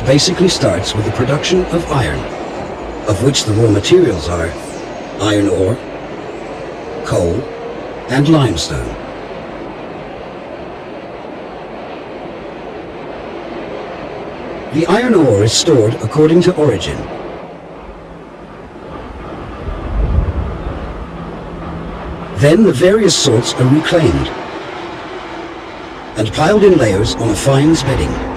process basically starts with the production of iron, of which the raw materials are iron ore, coal, and limestone. The iron ore is stored according to origin. Then the various sorts are reclaimed and piled in layers on a fines bedding.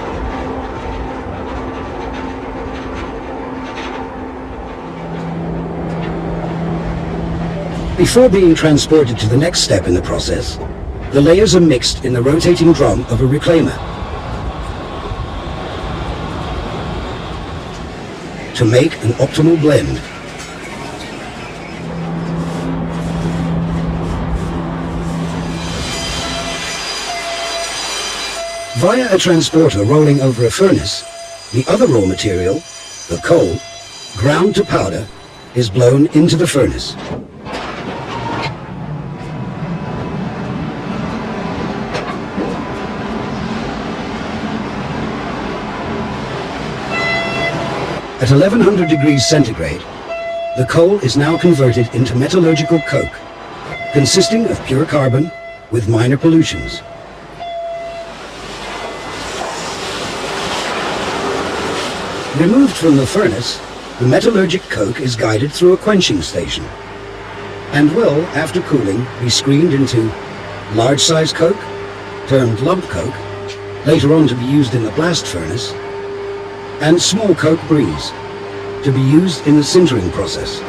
Before being transported to the next step in the process, the layers are mixed in the rotating drum of a reclaimer to make an optimal blend. Via a transporter rolling over a furnace, the other raw material, the coal, ground to powder, is blown into the furnace. At 1100 degrees centigrade, the coal is now converted into metallurgical coke, consisting of pure carbon with minor pollutions. Removed from the furnace, the metallurgic coke is guided through a quenching station and will, after cooling, be screened into large-size coke, termed lump coke, later on to be used in the blast furnace, and small coke breeze, to be used in the sintering process.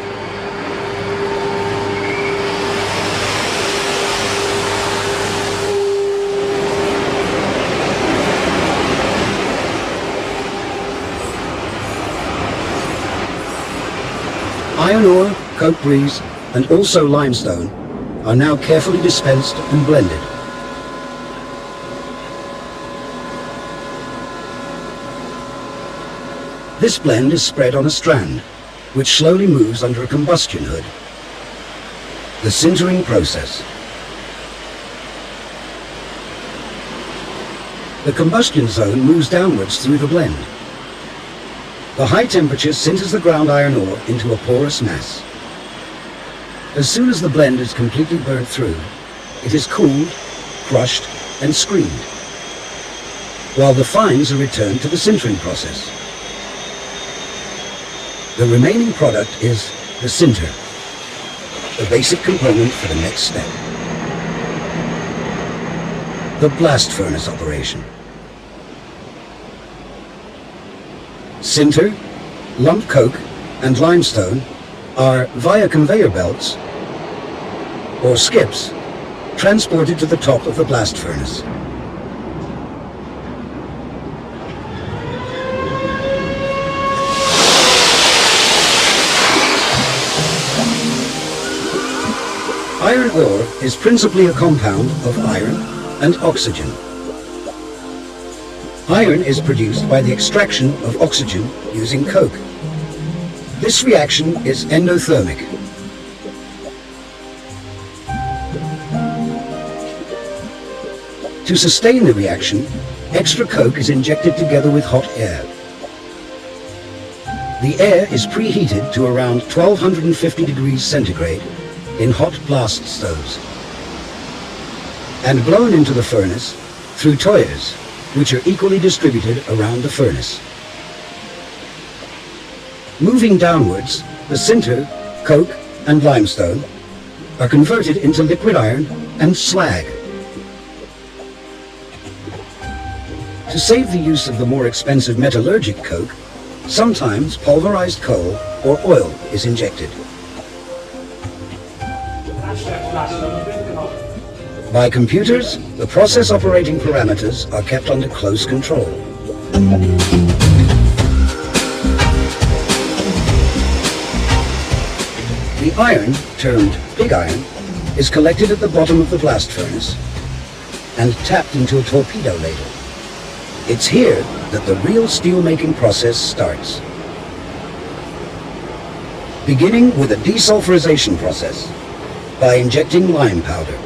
Iron ore, coke breeze, and also limestone are now carefully dispensed and blended. This blend is spread on a strand, which slowly moves under a combustion hood. The sintering process. The combustion zone moves downwards through the blend. The high temperature sinters the ground iron ore into a porous mass. As soon as the blend is completely burnt through, it is cooled, crushed, and screened, while the fines are returned to the sintering process. The remaining product is the sinter, the basic component for the next step. The blast furnace operation. Sinter, lump coke, and limestone are, via conveyor belts or skips, transported to the top of the blast furnace. Iron ore is principally a compound of iron and oxygen. Iron is produced by the extraction of oxygen using coke. This reaction is endothermic. To sustain the reaction, extra coke is injected together with hot air. The air is preheated to around 1250 degrees centigrade in hot blast stoves and blown into the furnace through toyers, which are equally distributed around the furnace. Moving downwards, the sinter, coke, and limestone are converted into liquid iron and slag. To save the use of the more expensive metallurgic coke, sometimes pulverized coal or oil is injected. By computers, the process operating parameters are kept under close control. The iron, termed pig iron, is collected at the bottom of the blast furnace and tapped into a torpedo ladle. It's here that the real steel-making process starts. Beginning with a desulfurization process by injecting lime powder.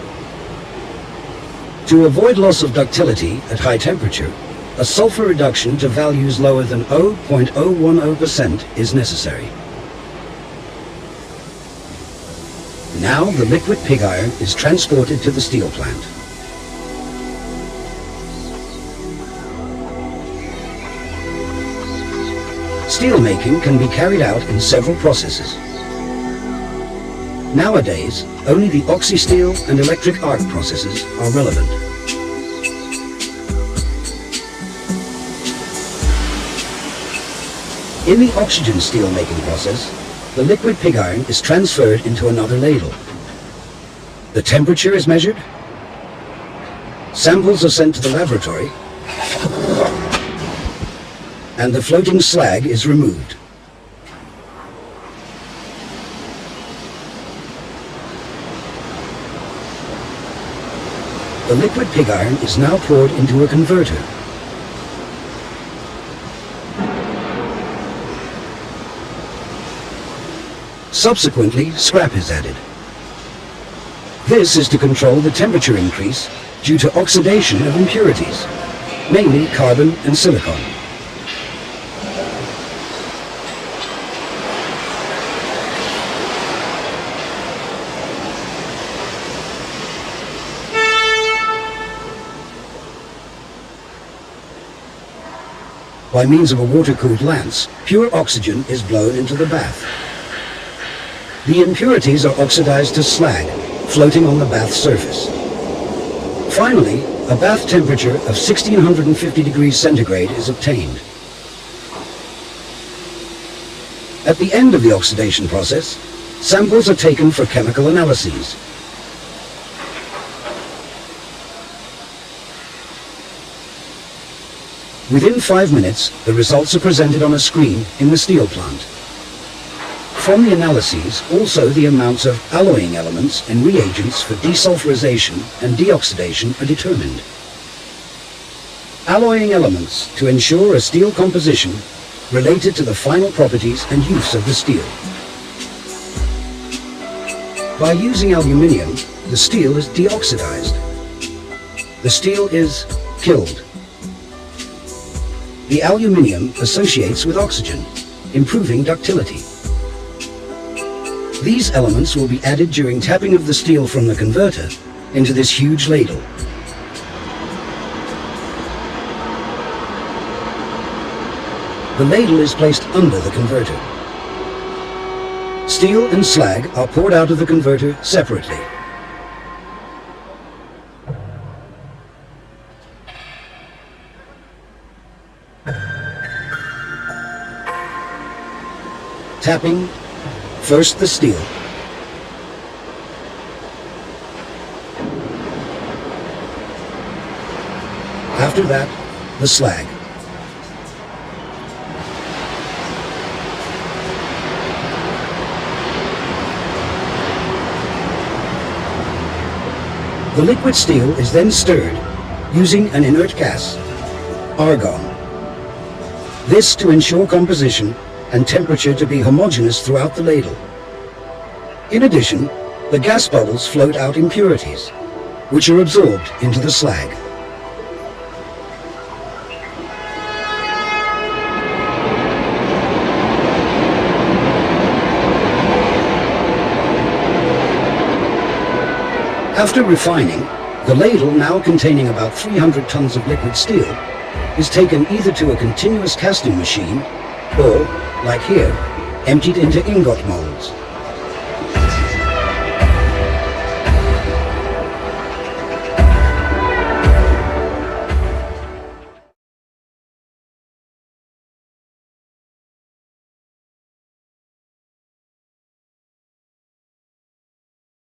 To avoid loss of ductility at high temperature, a sulfur reduction to values lower than 0.010% is necessary. Now the liquid pig iron is transported to the steel plant. Steelmaking can be carried out in several processes. Nowadays, only the oxy-steel and electric arc processes are relevant. In the oxygen steelmaking process, the liquid pig iron is transferred into another ladle. The temperature is measured, samples are sent to the laboratory, and the floating slag is removed. The liquid pig iron is now poured into a converter. Subsequently, scrap is added. This is to control the temperature increase due to oxidation of impurities, mainly carbon and silicon. By means of a water-cooled lance, pure oxygen is blown into the bath. The impurities are oxidized to slag, floating on the bath surface. Finally, a bath temperature of 1650 degrees centigrade is obtained. At the end of the oxidation process, samples are taken for chemical analyses. Within 5 minutes, the results are presented on a screen in the steel plant. From the analyses, also the amounts of alloying elements and reagents for desulfurization and deoxidation are determined. Alloying elements to ensure a steel composition related to the final properties and use of the steel. By using aluminium, the steel is deoxidized. The steel is killed. The aluminium associates with oxygen, improving ductility. These elements will be added during tapping of the steel from the converter into this huge ladle. The ladle is placed under the converter. Steel and slag are poured out of the converter separately. Tapping, first the steel, after that, the slag. The liquid steel is then stirred using an inert gas, argon. This to ensure composition and temperature to be homogeneous throughout the ladle. In addition, the gas bubbles float out impurities, which are absorbed into the slag. After refining, the ladle, now containing about 300 tons of liquid steel, is taken either to a continuous casting machine or, like here, emptied into ingot molds.